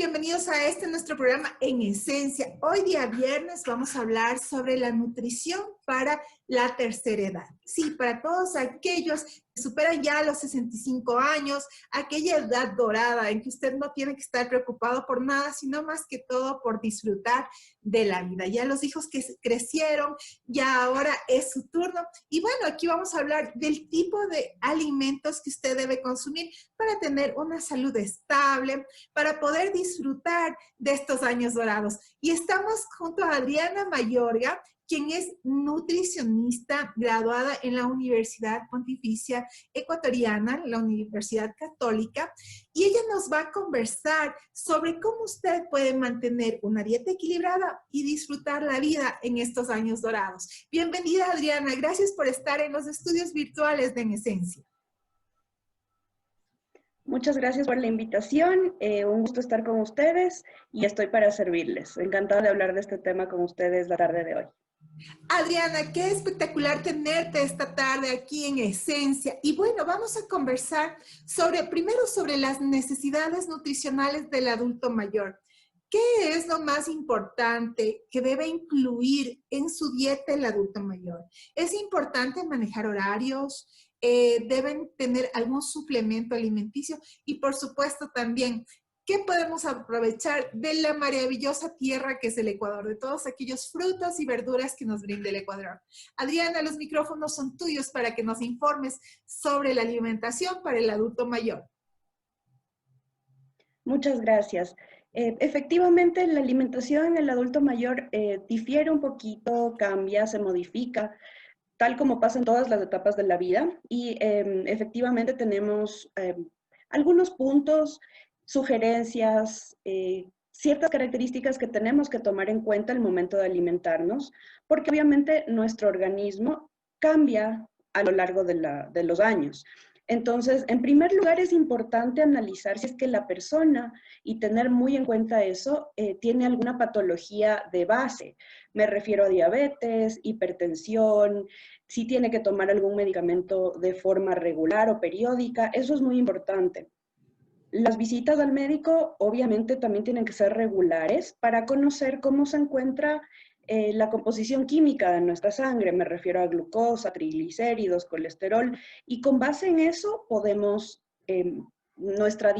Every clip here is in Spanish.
bienvenidos a nuestro programa En Esencia. Hoy día viernes vamos a hablar sobre la nutrición para la tercera edad. Sí, para todos aquellos que superan ya los 65 años, aquella edad dorada en que usted no tiene que estar preocupado por nada, sino más que todo por disfrutar de la vida. Ya los hijos que crecieron, ya ahora es su turno. Y bueno, aquí vamos a hablar del tipo de alimentos que usted debe consumir para tener una salud estable, para poder disfrutar de estos años dorados. Y estamos junto a Adriana Mayorga, quien es nutricionista graduada en la Universidad Pontificia Ecuatoriana, la Universidad Católica, y ella nos va a conversar sobre cómo usted puede mantener una dieta equilibrada y disfrutar la vida en estos años dorados. Bienvenida, Adriana. Gracias por estar en los estudios virtuales de En Esencia. Muchas gracias por la invitación, un gusto estar con ustedes y estoy para servirles. Encantada de hablar de este tema con ustedes la tarde de hoy. Adriana, qué espectacular tenerte esta tarde aquí en Esencia. Y bueno, vamos a conversar primero sobre las necesidades nutricionales del adulto mayor. ¿Qué es lo más importante que debe incluir en su dieta el adulto mayor? ¿Es importante manejar horarios? ¿Deben tener algún suplemento alimenticio? Y por supuesto también, ¿qué podemos aprovechar de la maravillosa tierra que es el Ecuador, de todos aquellos frutos y verduras que nos brinda el Ecuador? Adriana, los micrófonos son tuyos para que nos informes sobre la alimentación para el adulto mayor. Muchas gracias. Efectivamente, la alimentación en el adulto mayor difiere un poquito, cambia, se modifica, tal como pasa en todas las etapas de la vida. Y efectivamente tenemos algunos puntos, sugerencias, ciertas características que tenemos que tomar en cuenta al momento de alimentarnos, porque obviamente nuestro organismo cambia a lo largo de los años. Entonces, en primer lugar, es importante analizar si es que la persona, y tener muy en cuenta eso, tiene alguna patología de base. Me refiero a diabetes, hipertensión, si tiene que tomar algún medicamento de forma regular o periódica. Eso es muy importante. Las visitas al médico obviamente también tienen que ser regulares para conocer cómo se encuentra la composición química de nuestra sangre. Me refiero a glucosa, triglicéridos, colesterol, y con base en eso podemos, nuestro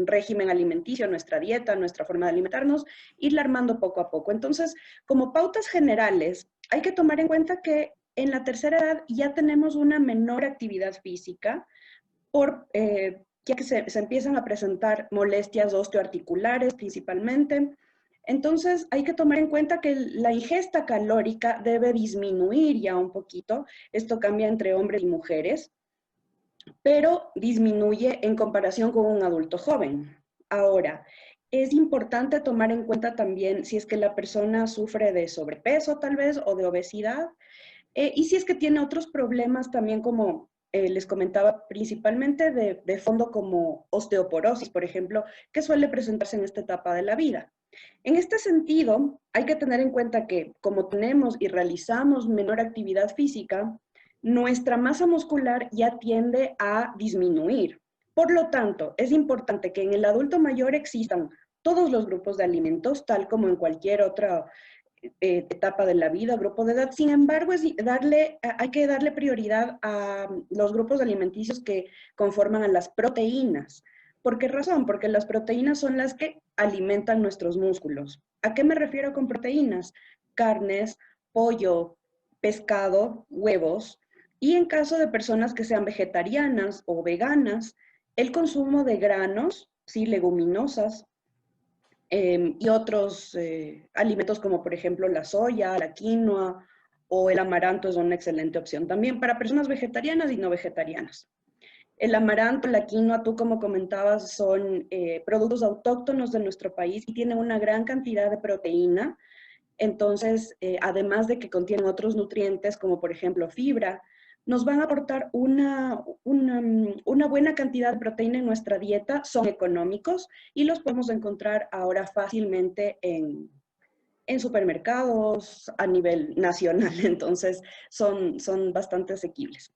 régimen alimenticio, nuestra dieta, nuestra forma de alimentarnos, irla armando poco a poco. Entonces, como pautas generales, hay que tomar en cuenta que en la tercera edad ya tenemos una menor actividad física, ya que se empiezan a presentar molestias osteoarticulares principalmente. Entonces hay que tomar en cuenta que la ingesta calórica debe disminuir ya un poquito. Esto cambia entre hombres y mujeres, pero disminuye en comparación con un adulto joven. Ahora, es importante tomar en cuenta también si es que la persona sufre de sobrepeso tal vez o de obesidad, y si es que tiene otros problemas también como les comentaba, principalmente de fondo como osteoporosis, por ejemplo, que suele presentarse en esta etapa de la vida. En este sentido, hay que tener en cuenta que como tenemos y realizamos menor actividad física, nuestra masa muscular ya tiende a disminuir. Por lo tanto, es importante que en el adulto mayor existan todos los grupos de alimentos, tal como en cualquier otra etapa de la vida, grupo de edad. Sin embargo, hay que darle prioridad a los grupos alimenticios que conforman a las proteínas. ¿Por qué razón? Porque las proteínas son las que alimentan nuestros músculos. ¿A qué me refiero con proteínas? Carnes, pollo, pescado, huevos. Y en caso de personas que sean vegetarianas o veganas, el consumo de granos, sí, leguminosas, y otros alimentos como por ejemplo la soya, la quinoa o el amaranto es una excelente opción también para personas vegetarianas y no vegetarianas. El amaranto, la quinoa, tú como comentabas, son productos autóctonos de nuestro país y tienen una gran cantidad de proteína. Entonces, además de que contienen otros nutrientes como por ejemplo fibra, nos van a aportar una buena cantidad de proteína en nuestra dieta, son económicos y los podemos encontrar ahora fácilmente en supermercados a nivel nacional, entonces son bastante asequibles.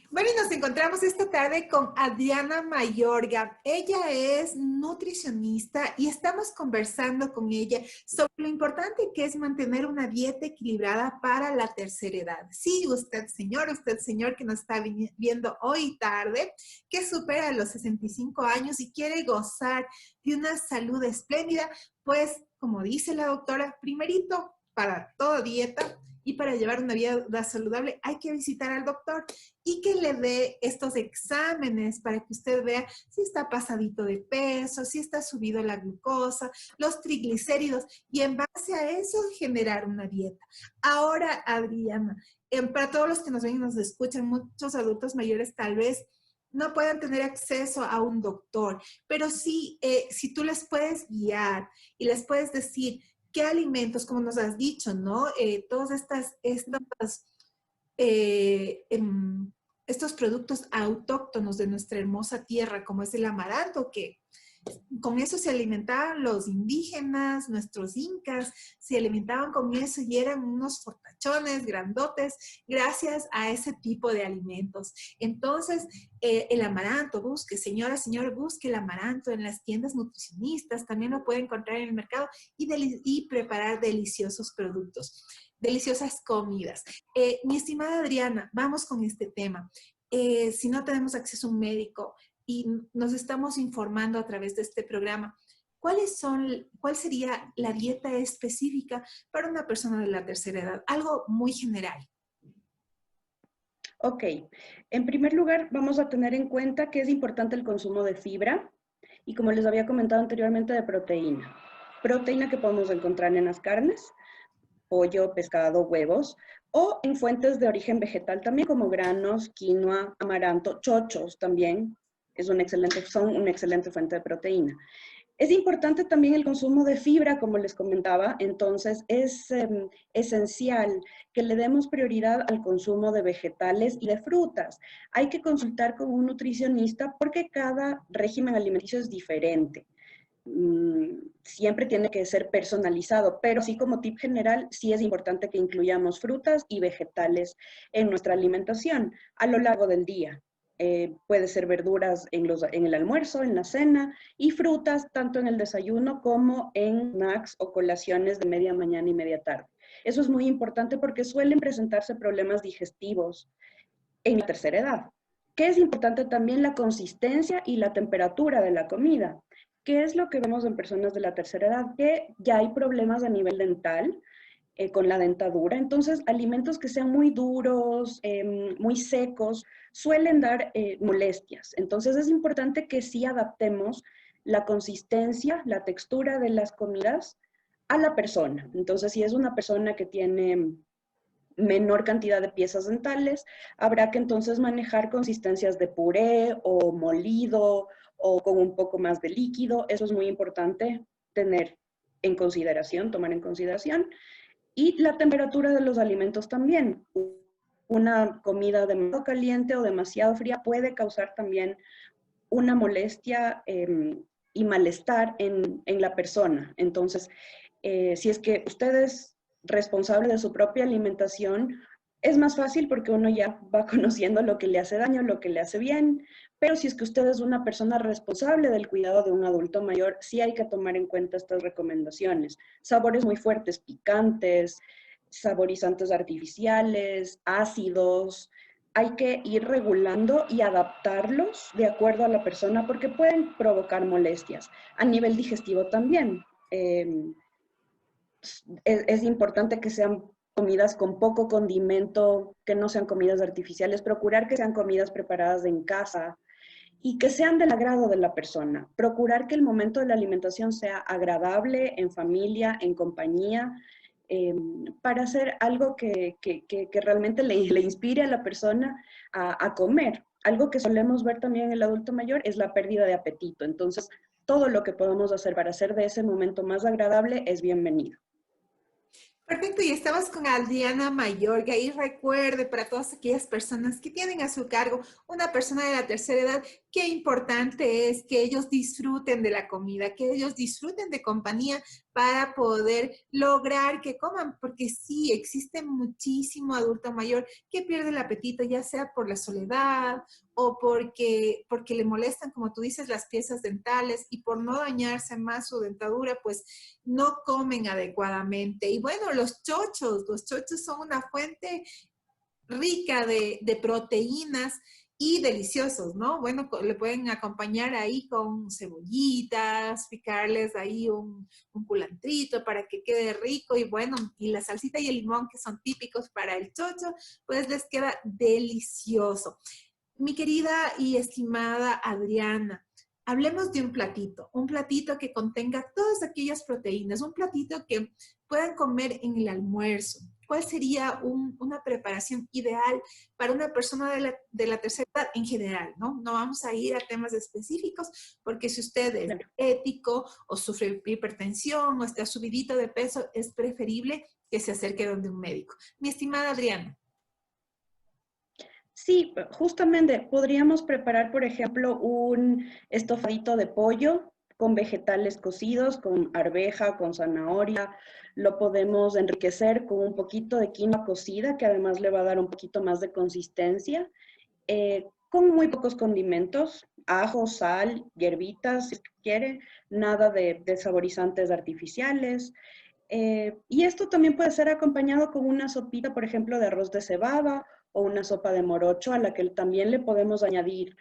Bueno, y nos encontramos esta tarde con Adriana Mayorga. Ella es nutricionista y estamos conversando con ella sobre lo importante que es mantener una dieta equilibrada para la tercera edad. Sí, usted señor que nos está viendo hoy tarde, que supera los 65 años y quiere gozar de una salud espléndida, pues como dice la doctora, primerito para toda dieta y para llevar una vida saludable hay que visitar al doctor y que le dé estos exámenes para que usted vea si está pasadito de peso, si está subido la glucosa, los triglicéridos y en base a eso generar una dieta. Ahora, Adriana, para todos los que nos ven y nos escuchan, muchos adultos mayores tal vez no puedan tener acceso a un doctor, pero sí, si tú les puedes guiar y les puedes decir qué alimentos, como nos has dicho, ¿no? Todos estos productos autóctonos de nuestra hermosa tierra, como es el amaranto, que con eso se alimentaban los indígenas, nuestros incas, se alimentaban con eso y eran unos fortachones grandotes gracias a ese tipo de alimentos. Entonces, el amaranto, señora, busque el amaranto en las tiendas nutricionistas, también lo puede encontrar en el mercado y preparar deliciosos productos, deliciosas comidas. Mi estimada Adriana, vamos con este tema. Si no tenemos acceso a un médico, y nos estamos informando a través de este programa, ¿cuál sería la dieta específica para una persona de la tercera edad? Algo muy general. Ok, en primer lugar vamos a tener en cuenta que es importante el consumo de fibra y como les había comentado anteriormente de proteína. Proteína que podemos encontrar en las carnes, pollo, pescado, huevos, o en fuentes de origen vegetal también como granos, quinoa, amaranto, chochos también, son una excelente fuente de proteína. Es importante también el consumo de fibra, como les comentaba, entonces es esencial que le demos prioridad al consumo de vegetales y de frutas. Hay que consultar con un nutricionista porque cada régimen alimenticio es diferente. Siempre tiene que ser personalizado, pero sí como tip general, sí es importante que incluyamos frutas y vegetales en nuestra alimentación a lo largo del día. Puede ser verduras en el almuerzo, en la cena, y frutas tanto en el desayuno como en snacks o colaciones de media mañana y media tarde. Eso es muy importante porque suelen presentarse problemas digestivos en la tercera edad. ¿Qué es importante también? La consistencia y la temperatura de la comida. ¿Qué es lo que vemos en personas de la tercera edad? Que ya hay problemas a nivel dental, con la dentadura. Entonces, alimentos que sean muy duros, muy secos, suelen dar molestias. Entonces, es importante que sí adaptemos la consistencia, la textura de las comidas a la persona. Entonces, si es una persona que tiene menor cantidad de piezas dentales, habrá que entonces manejar consistencias de puré o molido o con un poco más de líquido. Eso es muy importante tener en consideración, tomar en consideración. Y la temperatura de los alimentos también. Una comida demasiado caliente o demasiado fría puede causar también una molestia y malestar en la persona. Entonces, si es que usted es responsable de su propia alimentación, es más fácil porque uno ya va conociendo lo que le hace daño, lo que le hace bien, pero si es que usted es una persona responsable del cuidado de un adulto mayor, sí hay que tomar en cuenta estas recomendaciones. Sabores muy fuertes, picantes, saborizantes artificiales, ácidos, hay que ir regulando y adaptarlos de acuerdo a la persona porque pueden provocar molestias. A nivel digestivo también. Es importante que sean comidas con poco condimento, que no sean comidas artificiales, procurar que sean comidas preparadas en casa y que sean del agrado de la persona. Procurar que el momento de la alimentación sea agradable, en familia, en compañía, para hacer algo que realmente le inspire a la persona a comer. Algo que solemos ver también en el adulto mayor es la pérdida de apetito. Entonces, todo lo que podamos hacer para hacer de ese momento más agradable es bienvenido. Perfecto, y estamos con Adriana Mayorga y recuerde para todas aquellas personas que tienen a su cargo una persona de la tercera edad, qué importante es que ellos disfruten de la comida, que ellos disfruten de compañía para poder lograr que coman, porque sí, existe muchísimo adulto mayor que pierde el apetito, ya sea por la soledad o porque le molestan, como tú dices, las piezas dentales y por no dañarse más su dentadura, pues no comen adecuadamente. Y bueno, los chochos son una fuente rica de proteínas y deliciosos, ¿no? Bueno, le pueden acompañar ahí con cebollitas, picarles ahí un culantrito para que quede rico y bueno, y la salsita y el limón que son típicos para el chocho, pues les queda delicioso. Mi querida y estimada Adriana, hablemos de un platito que contenga todas aquellas proteínas, un platito que puedan comer en el almuerzo. ¿Cuál sería una preparación ideal para una persona de la tercera edad en general? ¿No? No vamos a ir a temas específicos, porque si usted es Claro. diabético o sufre hipertensión o está subidito de peso, es preferible que se acerque donde un médico. Mi estimada Adriana. Sí, justamente podríamos preparar, por ejemplo, un estofadito de pollo con vegetales cocidos, con arveja, con zanahoria. Lo podemos enriquecer con un poquito de quinoa cocida, que además le va a dar un poquito más de consistencia, con muy pocos condimentos, ajo, sal, hierbitas, si quiere, nada de saborizantes artificiales. Y esto también puede ser acompañado con una sopita, por ejemplo, de arroz de cebada o una sopa de morocho a la que también le podemos añadir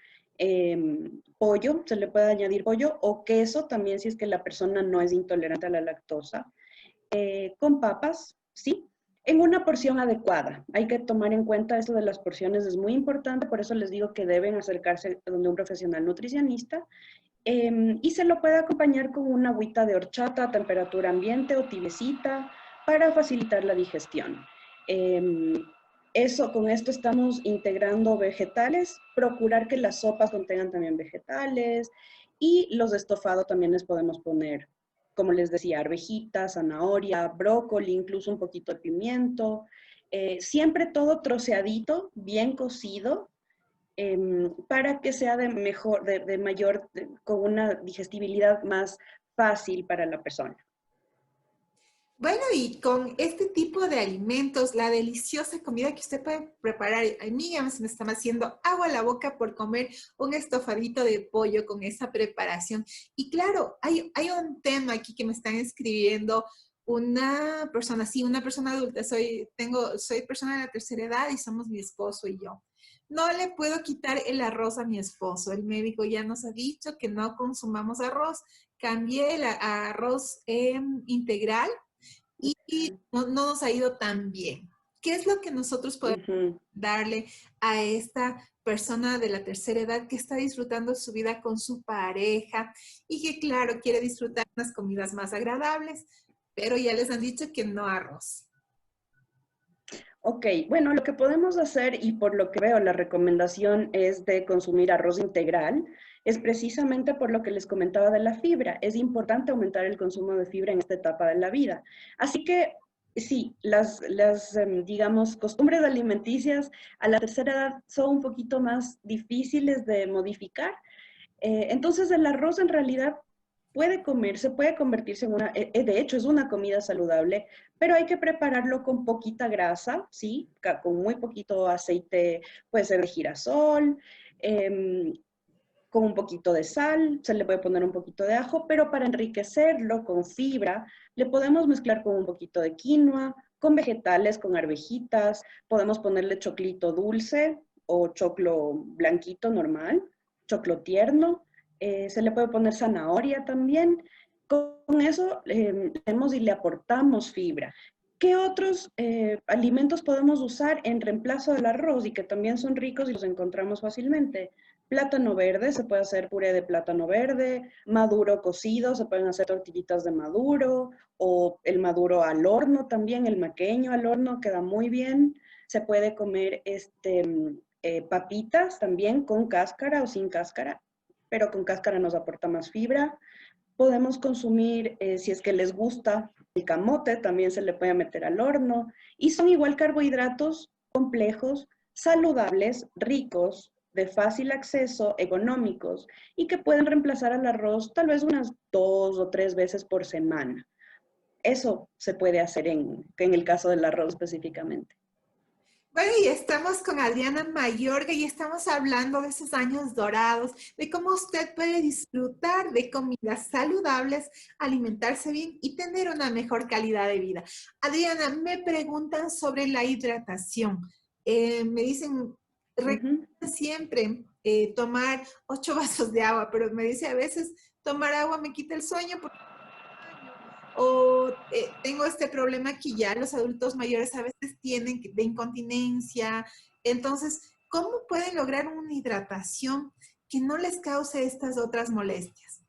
pollo, se le puede añadir pollo o queso también si es que la persona no es intolerante a la lactosa, con papas, ¿sí? En una porción adecuada. Hay que tomar en cuenta esto de las porciones, es muy importante, por eso les digo que deben acercarse donde un profesional nutricionista y se lo puede acompañar con una agüita de horchata a temperatura ambiente o tibiecita para facilitar la digestión. Em, con esto estamos integrando vegetales, procurar que las sopas contengan también vegetales y los de estofado también les podemos poner, como les decía, arvejitas, zanahoria, brócoli, incluso un poquito de pimiento. Siempre todo troceadito, bien cocido, para que sea de mejor, de mayor, con una digestibilidad más fácil para la persona. Bueno, y con este tipo de alimentos, la deliciosa comida que usted puede preparar, a mí ya se me está haciendo agua a la boca por comer un estofadito de pollo con esa preparación. Y claro, hay un tema aquí que me están escribiendo una persona, sí, una persona adulta, soy persona de la tercera edad y somos mi esposo y yo. No le puedo quitar el arroz a mi esposo. El médico ya nos ha dicho que no consumamos arroz. Cambié el arroz integral y no nos ha ido tan bien. ¿Qué es lo que nosotros podemos Ujú. darle a esta persona de la tercera edad que está disfrutando su vida con su pareja y que, claro, quiere disfrutar unas comidas más agradables, pero ya les han dicho que no arroz? Ok, bueno, lo que podemos hacer, y por lo que veo, la recomendación es de consumir arroz integral, es precisamente por lo que les comentaba de la fibra. Es importante aumentar el consumo de fibra en esta etapa de la vida. Así que sí, digamos, costumbres alimenticias a la tercera edad son un poquito más difíciles de modificar. Entonces, el arroz en realidad puede comerse, puede convertirse en una, de hecho es una comida saludable, pero hay que prepararlo con poquita grasa, ¿sí? Con muy poquito aceite, puede ser de girasol, em, con un poquito de sal, se le puede poner un poquito de ajo, pero para enriquecerlo con fibra, le podemos mezclar con un poquito de quinoa, con vegetales, con arvejitas, podemos ponerle choclito dulce o choclo blanquito normal, choclo tierno, se le puede poner zanahoria también. Con eso leemos y le aportamos fibra. ¿Qué otros alimentos podemos usar en reemplazo del arroz y que también son ricos y los encontramos fácilmente? Plátano verde, se puede hacer puré de plátano verde, maduro cocido, se pueden hacer tortillitas de maduro o el maduro al horno también, el maqueño al horno queda muy bien. Se puede comer papitas también con cáscara o sin cáscara, pero con cáscara nos aporta más fibra. Podemos consumir, si es que les gusta, el camote, también se le puede meter al horno. Y son igual carbohidratos complejos, saludables, ricos, de fácil acceso, económicos y que pueden reemplazar al arroz tal vez unas 2 o 3 veces por semana. Eso se puede hacer en el caso del arroz específicamente. Bueno, y estamos con Adriana Mayorga y estamos hablando de esos años dorados, de cómo usted puede disfrutar de comidas saludables, alimentarse bien y tener una mejor calidad de vida. Adriana, me preguntan sobre la hidratación. Me dicen, Ujú. recuerda siempre tomar 8 vasos de agua, pero me dice a veces tomar agua me quita el sueño o tengo este problema que ya los adultos mayores a veces tienen de incontinencia. Entonces, ¿cómo pueden lograr una hidratación que no les cause estas otras molestias?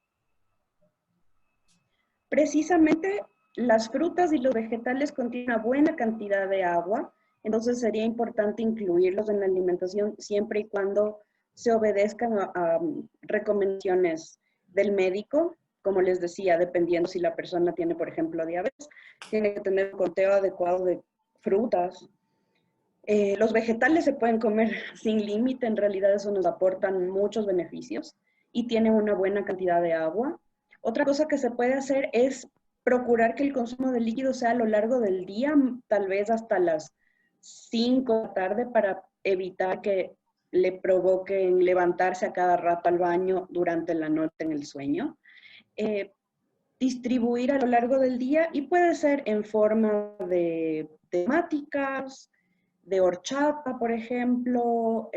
Precisamente las frutas y los vegetales contienen una buena cantidad de agua, entonces sería importante incluirlos en la alimentación siempre y cuando se obedezcan a recomendaciones del médico. Como les decía, dependiendo si la persona tiene, por ejemplo, diabetes, tiene que tener un conteo adecuado de frutas. Los vegetales se pueden comer sin límite, en realidad eso nos aportan muchos beneficios y tienen una buena cantidad de agua. Otra cosa que se puede hacer es procurar que el consumo de líquidos sea a lo largo del día, tal vez hasta las 5 de la tarde, para evitar que le provoquen levantarse a cada rato al baño durante la noche en el sueño. Eh, Distribuir a lo largo del día y puede ser en forma de temáticas, de horchata, por ejemplo,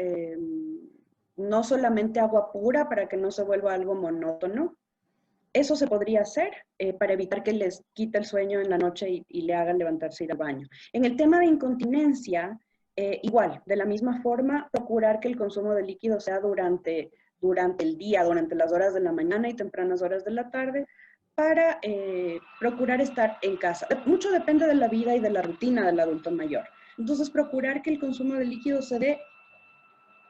no solamente agua pura para que no se vuelva algo monótono. Eso se podría hacer para evitar que les quite el sueño en la noche y le hagan levantarse e ir al baño. En el tema de incontinencia, igual, de la misma forma, procurar que el consumo de líquido sea durante el día, durante las horas de la mañana y tempranas horas de la tarde, para procurar estar en casa. Mucho depende de la vida y de la rutina del adulto mayor. Entonces, procurar que el consumo de líquidos se dé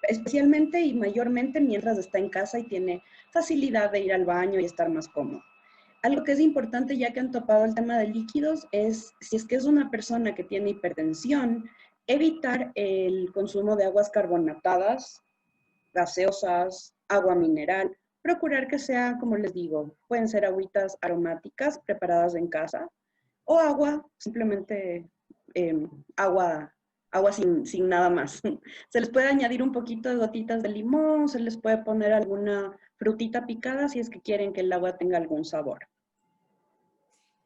especialmente y mayormente mientras está en casa y tiene facilidad de ir al baño y estar más cómodo. Algo que es importante, ya que han topado el tema de líquidos, es si es que es una persona que tiene hipertensión, evitar el consumo de aguas carbonatadas, gaseosas, agua mineral. Procurar que sea, como les digo, pueden ser agüitas aromáticas preparadas en casa o agua, simplemente eh, agua, agua sin nada más. Se les puede añadir un poquito de gotitas de limón, se les puede poner alguna frutita picada si es que quieren que el agua tenga algún sabor.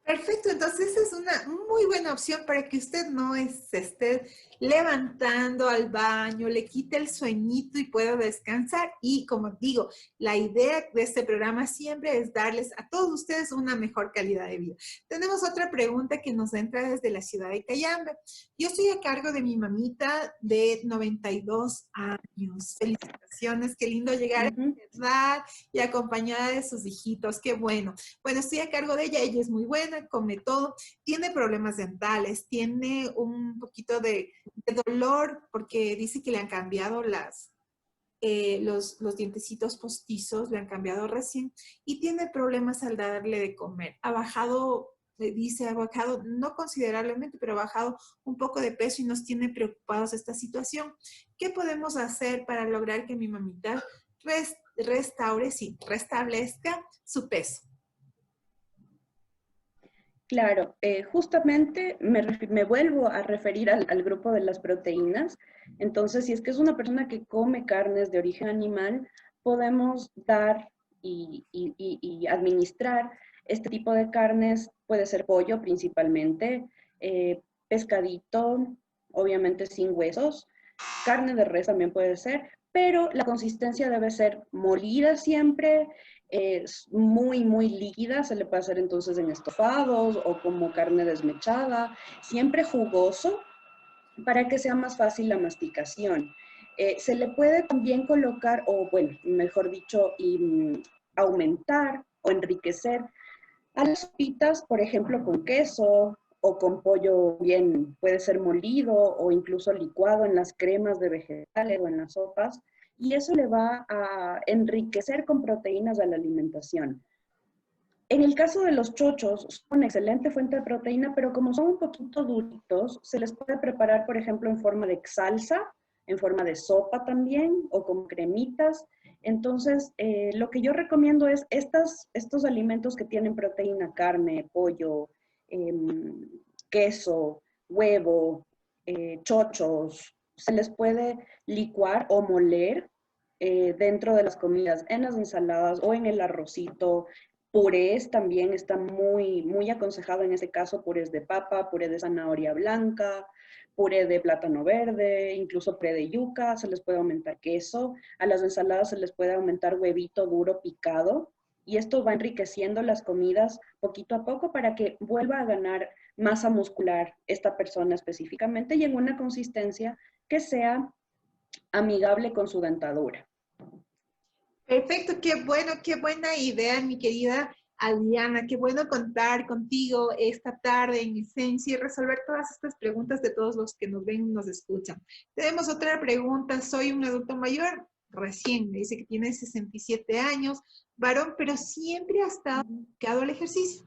Perfecto, entonces esa es una muy buena opción para que usted no se esté levantando al baño, le quite el sueñito y pueda descansar. Y como digo, la idea de este programa siempre es darles a todos ustedes una mejor calidad de vida. Tenemos otra pregunta que nos entra desde la ciudad de Cayambe. Yo estoy a cargo de mi mamita de 92 años. Felicitaciones, qué lindo llegar a Ujú. esa edad y acompañada de sus hijitos, qué bueno. Bueno, estoy a cargo de ella es muy buena, come todo, tiene problemas dentales, tiene un poquito de dolor porque dice que le han cambiado los dientecitos postizos, le han cambiado recién y tiene problemas al darle de comer. Ha bajado, dice, ha bajado no considerablemente, pero ha bajado un poco de peso y nos tiene preocupados esta situación. ¿Qué podemos hacer para lograr que mi mamita restablezca su peso? Claro, justamente me vuelvo a referir al grupo de las proteínas. Entonces, si es que es una persona que come carnes de origen animal, podemos dar y administrar este tipo de carnes. Puede ser pollo principalmente, pescadito, obviamente sin huesos, carne de res también puede ser, pero la consistencia debe ser molida siempre, es muy líquida, se le puede hacer entonces en estofados o como carne desmechada, siempre jugoso para que sea más fácil la masticación. Se le puede también colocar, o bueno, mejor dicho, aumentar o enriquecer a las sopitas, por ejemplo, con queso o con pollo bien, puede ser molido o incluso licuado en las cremas de vegetales o en las sopas, y eso le va a enriquecer con proteínas a la alimentación. En el caso de los chochos, son una excelente fuente de proteína, pero como son un poquito duritos, se les puede preparar, por ejemplo, en forma de salsa, en forma de sopa también, o con cremitas. Entonces, lo que yo recomiendo es estos alimentos que tienen proteína, carne, pollo, queso, huevo, chochos, se les puede licuar o moler dentro de las comidas, en las ensaladas o en el arrocito. Purés también está muy aconsejado en ese caso, purés de papa, puré de zanahoria blanca, puré de plátano verde, incluso puré de yuca, se les puede aumentar queso. A las ensaladas se les puede aumentar huevito duro picado. Y esto va enriqueciendo las comidas poquito a poco para que vuelva a ganar masa muscular esta persona específicamente y en una consistencia que sea amigable con su dentadura. Perfecto, qué bueno, qué buena idea, mi querida Adriana. Qué bueno contar contigo esta tarde en Esencia y resolver todas estas preguntas de todos los que nos ven y nos escuchan. Tenemos otra pregunta. Soy un adulto mayor, recién, me dice que tiene 67 años, varón, pero siempre ha estado dedicado al ejercicio.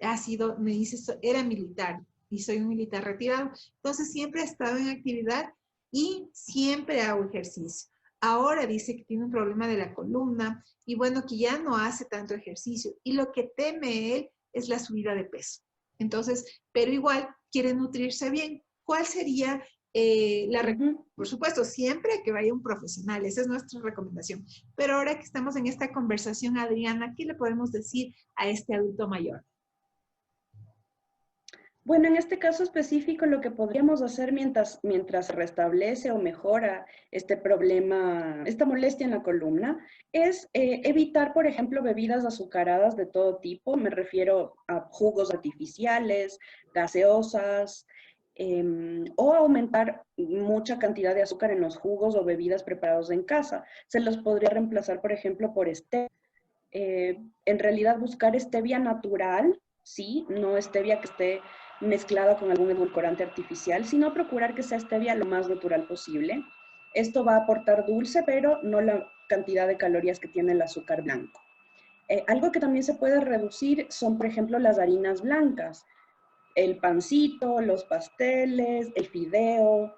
Ha sido, me dice, era militar y soy un militar retirado. Entonces siempre ha estado en actividad y siempre hago ejercicio. Ahora dice que tiene un problema de la columna y bueno, que ya no hace tanto ejercicio. Y lo que teme él es la subida de peso. Entonces, pero igual quiere nutrirse bien. ¿Cuál sería la recomendación? Por supuesto, siempre que vaya un profesional, esa es nuestra recomendación. Pero ahora que estamos en esta conversación, Adriana, ¿qué le podemos decir a este adulto mayor? Bueno, en este caso específico, lo que podríamos hacer mientras se restablece o mejora este problema, esta molestia en la columna, es evitar, por ejemplo, bebidas azucaradas de todo tipo. Me refiero a jugos artificiales, gaseosas, o aumentar mucha cantidad de azúcar en los jugos o bebidas preparados en casa. Se los podría reemplazar, por ejemplo, por stevia. En realidad buscar stevia natural, sí, no stevia que esté mezclada con algún edulcorante artificial, sino procurar que sea stevia lo más natural posible. Esto va a aportar dulce, pero no la cantidad de calorías que tiene el azúcar blanco. Algo que también se puede reducir son, por ejemplo, las harinas blancas, el pancito, los pasteles, el fideo,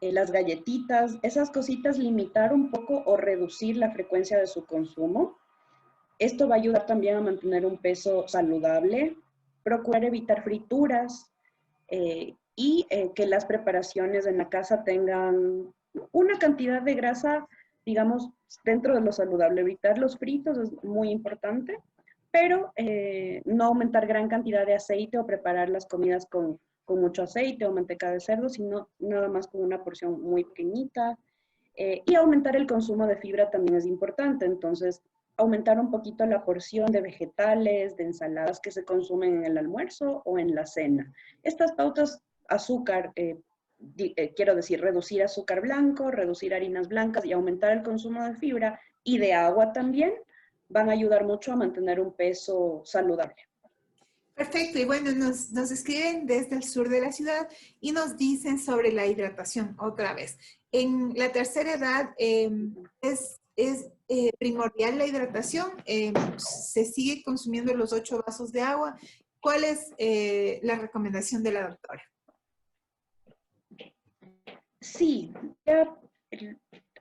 las galletitas, esas cositas, limitar un poco o reducir la frecuencia de su consumo. Esto va a ayudar también a mantener un peso saludable, procurar evitar frituras que las preparaciones en la casa tengan una cantidad de grasa, digamos, dentro de lo saludable. Evitar los fritos es muy importante, pero no aumentar gran cantidad de aceite o preparar las comidas con mucho aceite o manteca de cerdo, sino nada más con una porción muy pequeñita. Y aumentar el consumo de fibra también es importante. Entonces, aumentar un poquito la porción de vegetales, de ensaladas que se consumen en el almuerzo o en la cena. Estas pautas, azúcar, quiero decir, reducir azúcar blanco, reducir harinas blancas y aumentar el consumo de fibra y de agua también, van a ayudar mucho a mantener un peso saludable. Perfecto, y bueno, nos escriben desde el sur de la ciudad y nos dicen sobre la hidratación otra vez. En la tercera edad es primordial la hidratación, se sigue consumiendo los 8 vasos de agua. ¿Cuál es la recomendación de la doctora? Sí,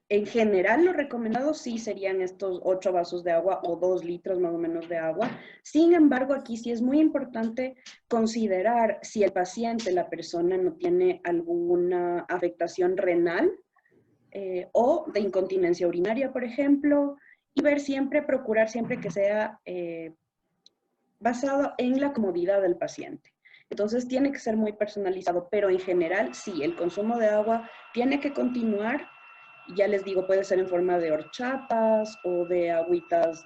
en general lo recomendado sí serían estos 8 vasos de agua o 2 litros más o menos de agua. Sin embargo, aquí sí es muy importante considerar si el paciente, la persona no tiene alguna afectación renal o de incontinencia urinaria, por ejemplo, y ver siempre, procurar siempre que sea basado en la comodidad del paciente. Entonces tiene que ser muy personalizado, pero en general sí, el consumo de agua tiene que continuar. Ya les digo, puede ser en forma de horchatas o de agüitas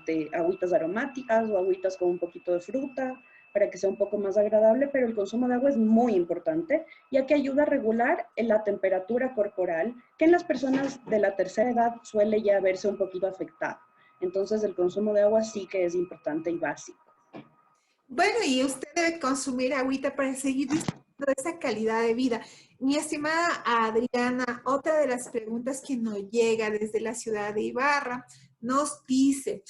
aromáticas o agüitas con un poquito de fruta para que sea un poco más agradable, pero el consumo de agua es muy importante, ya que ayuda a regular la temperatura corporal, que en las personas de la tercera edad suele ya verse un poquito afectada. Entonces el consumo de agua sí que es importante y básico. Bueno, y usted debe consumir agüita para seguir disfrutando de esa calidad de vida. Mi estimada Adriana, otra de las preguntas que nos llega desde la ciudad de Ibarra nos dice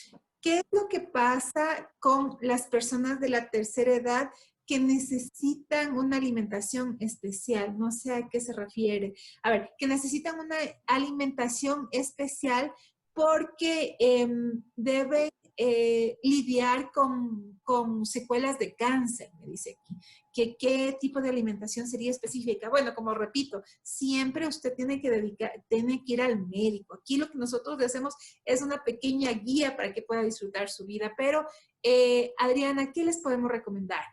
¿Qué es lo que pasa con las personas de la tercera edad que necesitan una alimentación especial? No sé a qué se refiere. A ver, que necesitan una alimentación especial porque debe lidiar con secuelas de cáncer, me dice aquí. ¿Qué tipo de alimentación sería específica? Bueno, como repito, siempre usted tiene que ir al médico. Aquí lo que nosotros le hacemos es una pequeña guía para que pueda disfrutar su vida. Pero, Adriana, ¿qué les podemos recomendar?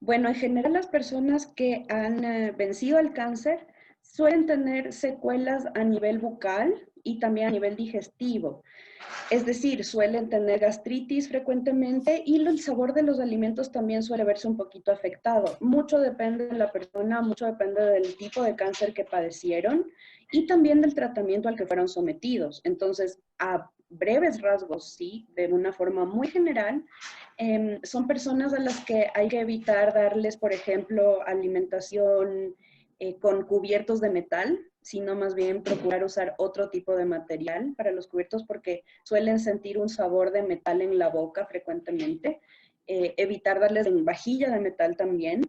Bueno, en general las personas que han vencido el cáncer suelen tener secuelas a nivel bucal y también a nivel digestivo. Es decir, suelen tener gastritis frecuentemente y el sabor de los alimentos también suele verse un poquito afectado. Mucho depende de la persona, mucho depende del tipo de cáncer que padecieron y también del tratamiento al que fueron sometidos. Entonces, a breves rasgos, sí, de una forma muy general, son personas a las que hay que evitar darles, por ejemplo, alimentación con cubiertos de metal, sino más bien procurar usar otro tipo de material para los cubiertos porque suelen sentir un sabor de metal en la boca frecuentemente. Evitar darles en vajilla de metal también.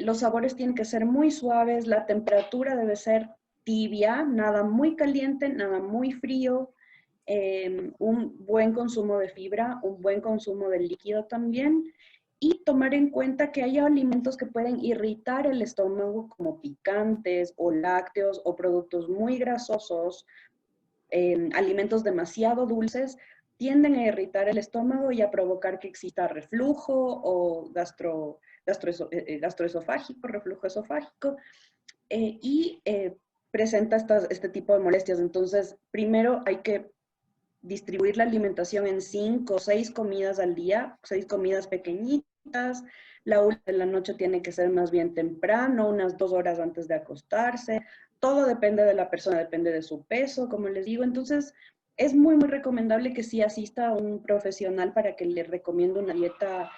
Los sabores tienen que ser muy suaves, la temperatura debe ser tibia, nada muy caliente, nada muy frío. Un buen consumo de fibra, un buen consumo de líquido también, y tomar en cuenta que hay alimentos que pueden irritar el estómago, como picantes o lácteos o productos muy grasosos, alimentos demasiado dulces, tienden a irritar el estómago y a provocar que exista reflujo o gastroesofágico, reflujo esofágico, presenta este tipo de molestias. Entonces, primero hay que distribuir la alimentación en 5 o 6 comidas al día, 6 comidas pequeñitas. La última de la noche tiene que ser más bien temprano, unas 2 horas antes de acostarse. Todo depende de la persona, depende de su peso, como les digo. Entonces, es muy, muy recomendable que sí asista a un profesional para que le recomiende una dieta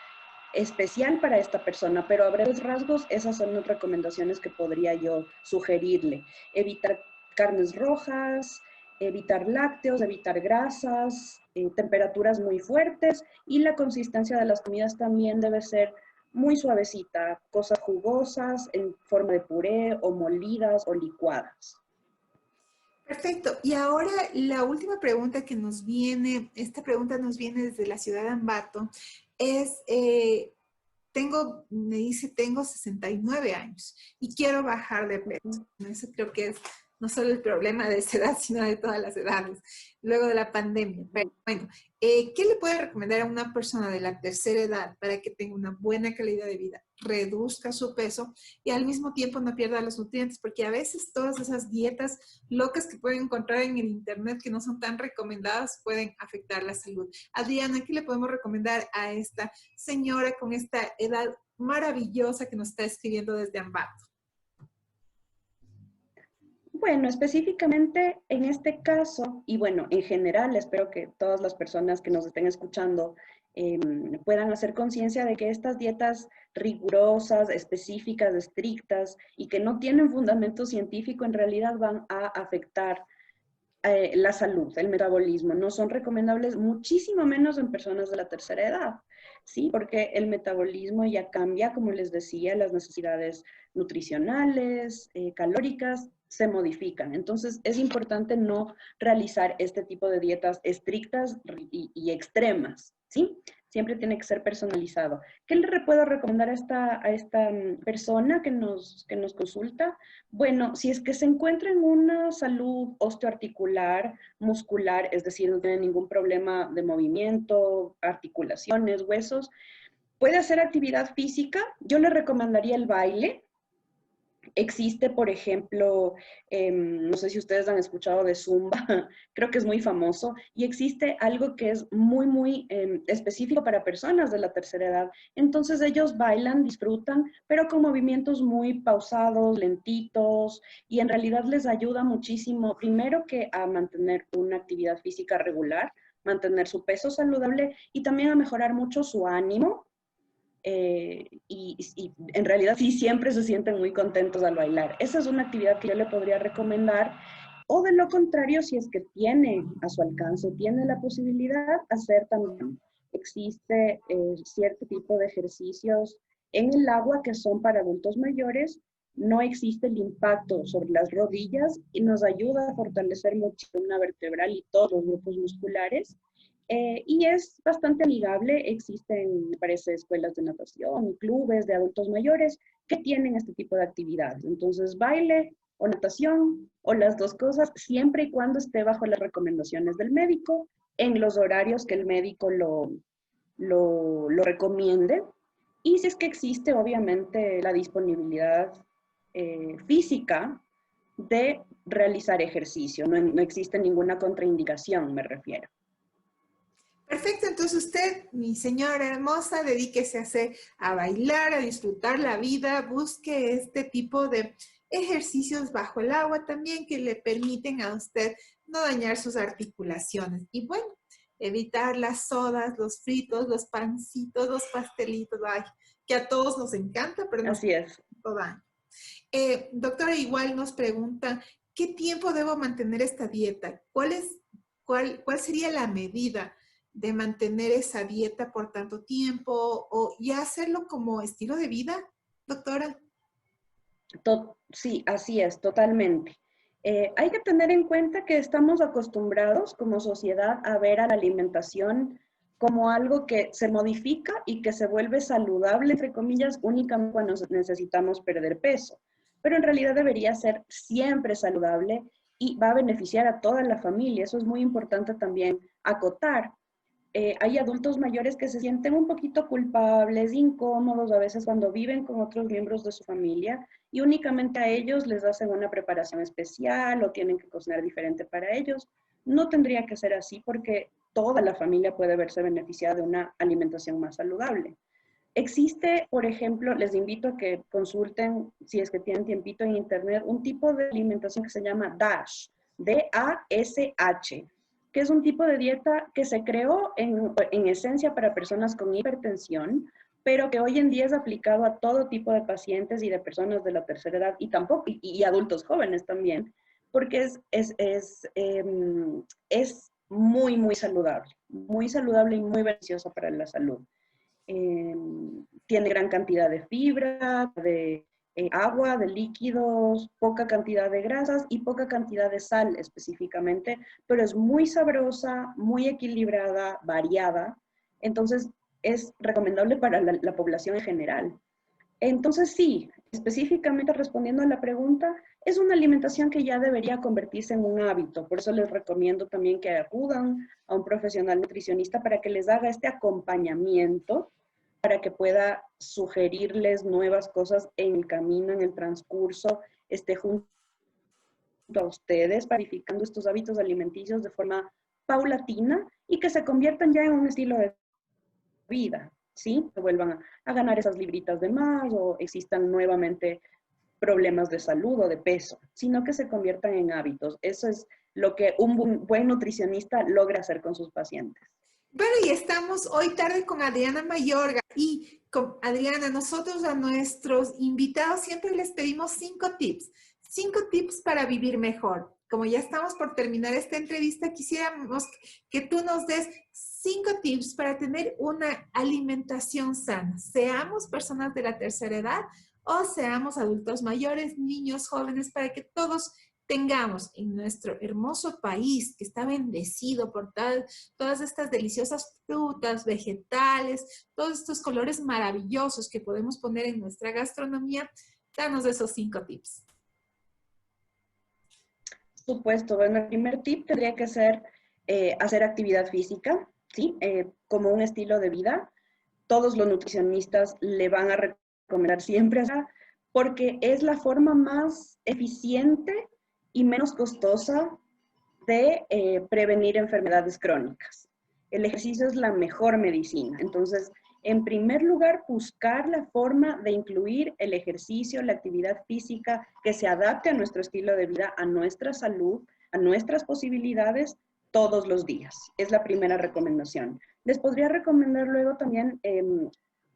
especial para esta persona, pero a breves rasgos, esas son las recomendaciones que podría yo sugerirle. Evitar carnes rojas, evitar lácteos, evitar grasas, temperaturas muy fuertes, y la consistencia de las comidas también debe ser muy suavecita, cosas jugosas en forma de puré o molidas o licuadas. Perfecto. Y ahora la última pregunta que nos viene, esta pregunta nos viene desde la ciudad de Ambato, es, me dice, tengo 69 años y quiero bajar de peso. Eso creo que es no solo el problema de esa edad, sino de todas las edades, luego de la pandemia. Pero bueno, ¿qué le puede recomendar a una persona de la tercera edad para que tenga una buena calidad de vida, reduzca su peso y al mismo tiempo no pierda los nutrientes? Porque a veces todas esas dietas locas que pueden encontrar en el internet que no son tan recomendadas pueden afectar la salud. Adriana, ¿qué le podemos recomendar a esta señora con esta edad maravillosa que nos está escribiendo desde Ambato? Bueno, específicamente en este caso, y bueno, en general, espero que todas las personas que nos estén escuchando puedan hacer conciencia de que estas dietas rigurosas, específicas, estrictas y que no tienen fundamento científico en realidad van a afectar la salud, el metabolismo. No son recomendables, muchísimo menos en personas de la tercera edad, ¿sí? Porque el metabolismo ya cambia, como les decía, las necesidades nutricionales, calóricas, se modifican. Entonces, es importante no realizar este tipo de dietas estrictas y extremas, ¿sí? Siempre tiene que ser personalizado. ¿Qué le puedo recomendar a esta persona que nos consulta? Bueno, si es que se encuentra en una salud osteoarticular, muscular, es decir, no tiene ningún problema de movimiento, articulaciones, huesos, puede hacer actividad física. Yo le recomendaría el baile. Existe, por ejemplo, no sé si ustedes han escuchado de Zumba, creo que es muy famoso, y existe algo que es muy, muy específico para personas de la tercera edad. Entonces ellos bailan, disfrutan, pero con movimientos muy pausados, lentitos, y en realidad les ayuda muchísimo, primero que a mantener una actividad física regular, mantener su peso saludable y también a mejorar mucho su ánimo. Y en realidad sí siempre se sienten muy contentos al bailar. Esa es una actividad que yo le podría recomendar O de lo contrario, si es que tiene a su alcance, tiene la posibilidad, hacer también. Existe cierto tipo de ejercicios en el agua que son para adultos mayores. No existe el impacto sobre las rodillas y nos ayuda a fortalecer mucho la columna vertebral y todos los grupos musculares. Y es bastante amigable. Existen, me parece, escuelas de natación, clubes de adultos mayores que tienen este tipo de actividades. Entonces, baile o natación o las dos cosas, siempre y cuando esté bajo las recomendaciones del médico, en los horarios que el médico lo recomiende. Y si es que existe, obviamente, la disponibilidad física de realizar ejercicio. No existe ninguna contraindicación, me refiero. Perfecto, entonces usted, mi señora hermosa, dedíquese a bailar, a disfrutar la vida, busque este tipo de ejercicios bajo el agua también que le permiten a usted no dañar sus articulaciones. Y bueno, evitar las sodas, los fritos, los pancitos, los pastelitos, ay, que a todos nos encanta, pero nos Así es. daño. Doctora, igual nos pregunta, ¿qué tiempo debo mantener esta dieta? ¿Cuál sería la medida de mantener esa dieta por tanto tiempo o ya hacerlo como estilo de vida, doctora? Sí, así es, totalmente. Hay que tener en cuenta que estamos acostumbrados como sociedad a ver a la alimentación como algo que se modifica y que se vuelve saludable, entre comillas, únicamente cuando necesitamos perder peso. Pero en realidad debería ser siempre saludable y va a beneficiar a toda la familia. Eso es muy importante también acotar. Hay adultos mayores que se sienten un poquito culpables, incómodos a veces cuando viven con otros miembros de su familia y únicamente a ellos les hacen una preparación especial o tienen que cocinar diferente para ellos. No tendría que ser así porque toda la familia puede verse beneficiada de una alimentación más saludable. Existe, por ejemplo, les invito a que consulten, si es que tienen tiempito en internet, un tipo de alimentación que se llama DASH, D-A-S-H, que es un tipo de dieta que se creó en esencia para personas con hipertensión, pero que hoy en día es aplicado a todo tipo de pacientes y de personas de la tercera edad y adultos jóvenes también, porque es muy, muy saludable y muy beneficioso para la salud. Tiene gran cantidad de fibra, de agua, de líquidos, poca cantidad de grasas y poca cantidad de sal específicamente, pero es muy sabrosa, muy equilibrada, variada, entonces es recomendable para la población en general. Entonces sí, específicamente respondiendo a la pregunta, es una alimentación que ya debería convertirse en un hábito, por eso les recomiendo también que acudan a un profesional nutricionista para que les haga este acompañamiento, para que pueda sugerirles nuevas cosas en el camino, en el transcurso, esté junto a ustedes, planificando estos hábitos alimenticios de forma paulatina y que se conviertan ya en un estilo de vida, ¿sí? Que vuelvan a ganar esas libritas de más o existan nuevamente problemas de salud o de peso, sino que se conviertan en hábitos. Eso es lo que un buen nutricionista logra hacer con sus pacientes. Bueno, y estamos hoy tarde con Adriana Mayorga. Y con Adriana, nosotros a nuestros invitados siempre les pedimos 5 tips. 5 tips para vivir mejor. Como ya estamos por terminar esta entrevista, quisiéramos que tú nos des 5 tips para tener una alimentación sana. Seamos personas de la tercera edad o seamos adultos mayores, niños, jóvenes, para que todos tengamos en nuestro hermoso país que está bendecido por todas estas deliciosas frutas, vegetales, todos estos colores maravillosos que podemos poner en nuestra gastronomía. Danos esos 5 tips. Por supuesto, bueno, el primer tip tendría que ser hacer actividad física, ¿sí? Como un estilo de vida. Todos los nutricionistas le van a recomendar siempre hacerla porque es la forma más eficiente y menos costosa de prevenir enfermedades crónicas. El ejercicio es la mejor medicina. Entonces, en primer lugar, buscar la forma de incluir el ejercicio, la actividad física que se adapte a nuestro estilo de vida, a nuestra salud, a nuestras posibilidades todos los días. Es la primera recomendación. Les podría recomendar luego también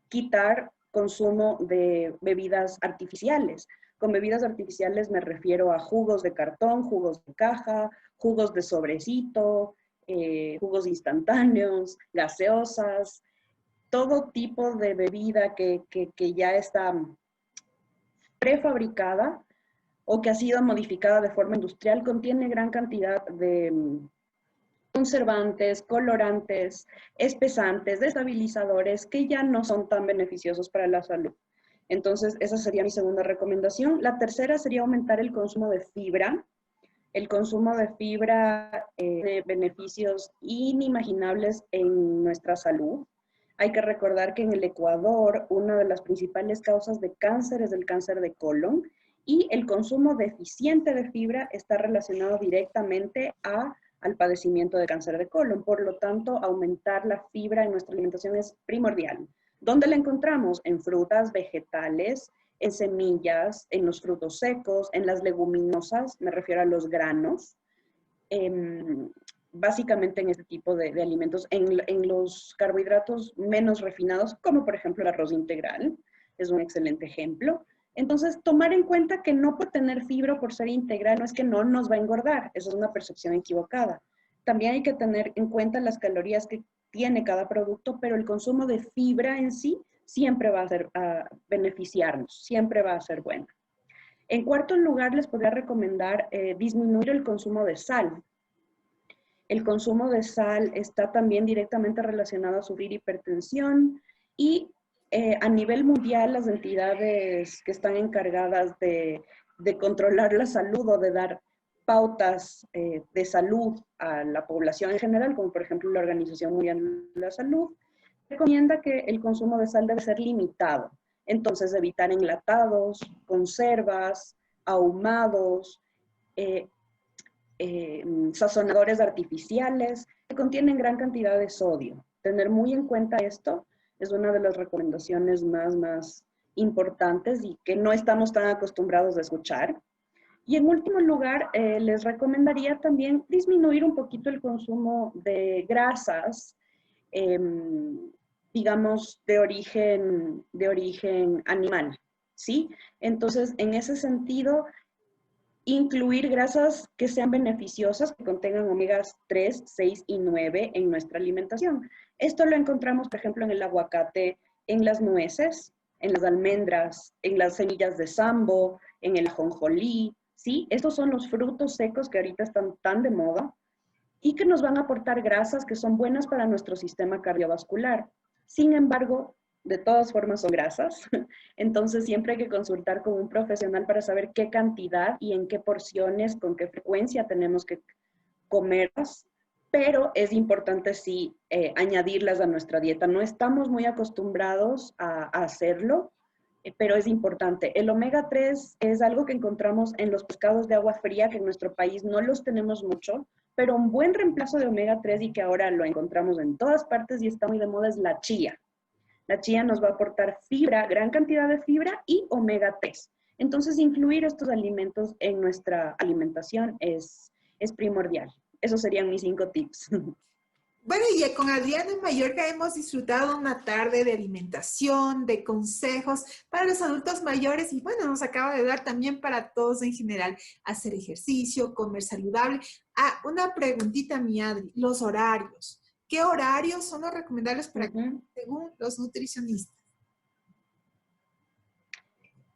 quitar consumo de bebidas artificiales, Con bebidas artificiales me refiero a jugos de cartón, jugos de caja, jugos de sobrecito, jugos instantáneos, gaseosas, todo tipo de bebida que ya está prefabricada o que ha sido modificada de forma industrial, contiene gran cantidad de conservantes, colorantes, espesantes, desestabilizadores que ya no son tan beneficiosos para la salud. Entonces, esa sería mi segunda recomendación. La tercera sería aumentar el consumo de fibra. El consumo de fibra tiene beneficios inimaginables en nuestra salud. Hay que recordar que en el Ecuador una de las principales causas de cáncer es el cáncer de colon y el consumo deficiente de fibra está relacionado directamente al padecimiento de cáncer de colon. Por lo tanto, aumentar la fibra en nuestra alimentación es primordial. ¿Dónde la encontramos? En frutas, vegetales, en semillas, en los frutos secos, en las leguminosas, me refiero a los granos, básicamente en este tipo de alimentos, en los carbohidratos menos refinados, como por ejemplo el arroz integral, es un excelente ejemplo. Entonces, tomar en cuenta que no por tener fibra o por ser integral no es que no nos va a engordar, esa es una percepción equivocada. También hay que tener en cuenta las calorías que tiene cada producto, pero el consumo de fibra en sí siempre va a beneficiarnos, siempre va a ser bueno. En cuarto lugar, les podría recomendar disminuir el consumo de sal. El consumo de sal está también directamente relacionado a sufrir hipertensión y a nivel mundial las entidades que están encargadas de controlar la salud o de dar pautas de salud a la población en general, como por ejemplo la Organización Mundial de la Salud, recomienda que el consumo de sal debe ser limitado. Entonces, evitar enlatados, conservas, ahumados, sazonadores artificiales que contienen gran cantidad de sodio. Tener muy en cuenta esto es una de las recomendaciones más importantes y que no estamos tan acostumbrados a escuchar. Y en último lugar, les recomendaría también disminuir un poquito el consumo de grasas, digamos, de origen animal, ¿sí? Entonces, en ese sentido, incluir grasas que sean beneficiosas, que contengan omegas 3, 6 y 9 en nuestra alimentación. Esto lo encontramos, por ejemplo, en el aguacate, en las nueces, en las almendras, en las semillas de sambo, en el ajonjolí, ¿sí? Estos son los frutos secos que ahorita están tan de moda y que nos van a aportar grasas que son buenas para nuestro sistema cardiovascular. Sin embargo, de todas formas son grasas, entonces siempre hay que consultar con un profesional para saber qué cantidad y en qué porciones, con qué frecuencia tenemos que comerlas, pero es importante sí añadirlas a nuestra dieta. No estamos muy acostumbrados a hacerlo, pero es importante. El omega 3 es algo que encontramos en los pescados de agua fría, que en nuestro país no los tenemos mucho, pero un buen reemplazo de omega 3 y que ahora lo encontramos en todas partes y está muy de moda es la chía. La chía nos va a aportar fibra, gran cantidad de fibra y omega 3. Entonces, incluir estos alimentos en nuestra alimentación es primordial. Esos serían mis 5 tips. Bueno, y con Adriana en Mallorca hemos disfrutado una tarde de alimentación, de consejos para los adultos mayores y bueno, nos acaba de dar también para todos en general, hacer ejercicio, comer saludable. Ah, una preguntita, mi Adri, los horarios. ¿Qué horarios son los recomendables para según los nutricionistas?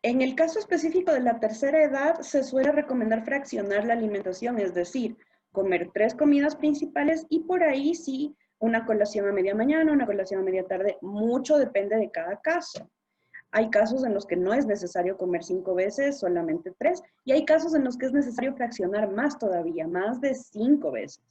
En el caso específico de la tercera edad, se suele recomendar fraccionar la alimentación, es decir, comer 3 comidas principales y por ahí sí, una colación a media mañana, una colación a media tarde, mucho depende de cada caso. Hay casos en los que no es necesario comer 5 veces, solamente 3, y hay casos en los que es necesario fraccionar más todavía, más de 5 veces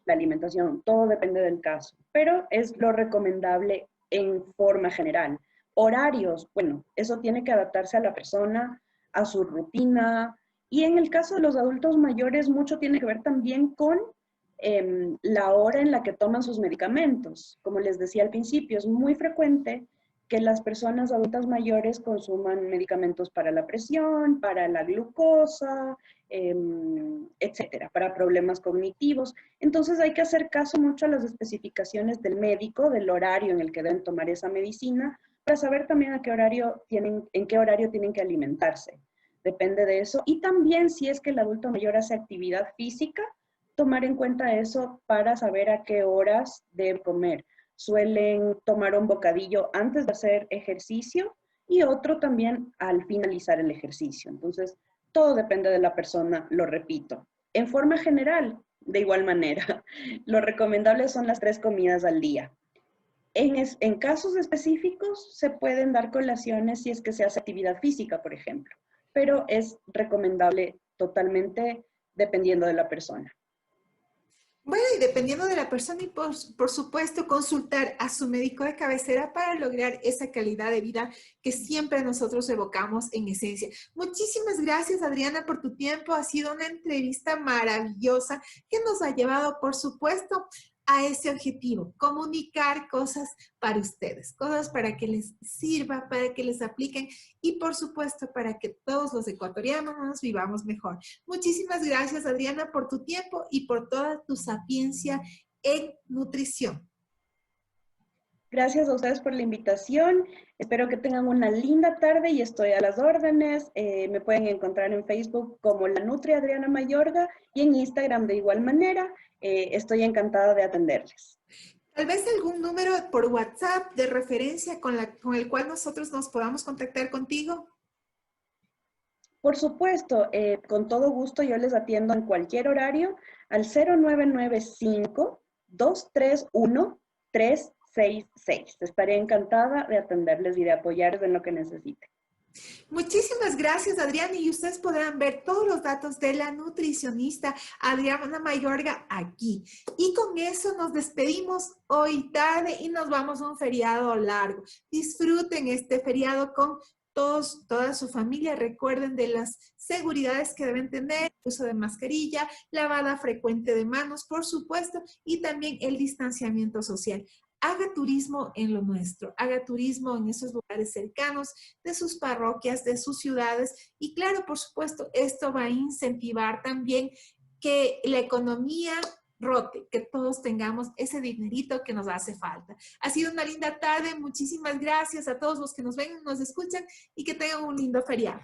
la alimentación. Todo depende del caso, pero es lo recomendable en forma general. Horarios, bueno, eso tiene que adaptarse a la persona, a su rutina, y en el caso de los adultos mayores, mucho tiene que ver también con la hora en la que toman sus medicamentos. Como les decía al principio, es muy frecuente que las personas adultas mayores consuman medicamentos para la presión, para la glucosa, etcétera, para problemas cognitivos. Entonces hay que hacer caso mucho a las especificaciones del médico, del horario en el que deben tomar esa medicina, para saber también en qué horario tienen que alimentarse. depende de eso. Y también si es que el adulto mayor hace actividad física, tomar en cuenta eso para saber a qué horas debe comer. Suelen tomar un bocadillo antes de hacer ejercicio y otro también al finalizar el ejercicio. Entonces, todo depende de la persona, lo repito. En forma general, de igual manera, lo recomendable son las 3 comidas al día. En casos específicos se pueden dar colaciones si es que se hace actividad física, por ejemplo, pero es recomendable totalmente dependiendo de la persona. Bueno, y dependiendo de la persona y por supuesto consultar a su médico de cabecera para lograr esa calidad de vida que siempre nosotros evocamos en esencia. Muchísimas gracias, Adriana, por tu tiempo. Ha sido una entrevista maravillosa que nos ha llevado, por supuesto, a ese objetivo, comunicar cosas para ustedes, cosas para que les sirva, para que les apliquen y por supuesto para que todos los ecuatorianos nos vivamos mejor. Muchísimas gracias, Adriana, por tu tiempo y por toda tu sapiencia en nutrición. Gracias a ustedes por la invitación. Espero que tengan una linda tarde y estoy a las órdenes. Me pueden encontrar en Facebook como La Nutri Adriana Mayorga y en Instagram de igual manera. Estoy encantada de atenderles. Tal vez algún número por WhatsApp de referencia con el cual nosotros nos podamos contactar contigo. Por supuesto, con todo gusto yo les atiendo en cualquier horario al 0995-231-366. Estaré encantada de atenderles y de apoyarles en lo que necesiten. Muchísimas gracias, Adriana, y ustedes podrán ver todos los datos de la nutricionista Adriana Mayorga aquí. Y con eso nos despedimos hoy tarde y nos vamos a un feriado largo. Disfruten este feriado con toda su familia. Recuerden de las seguridades que deben tener, uso de mascarilla, lavada frecuente de manos, por supuesto, y también el distanciamiento social. Haga turismo en lo nuestro, haga turismo en esos lugares cercanos de sus parroquias, de sus ciudades y claro, por supuesto, esto va a incentivar también que la economía rote, que todos tengamos ese dinerito que nos hace falta. Ha sido una linda tarde, muchísimas gracias a todos los que nos ven, nos escuchan y que tengan un lindo feriado.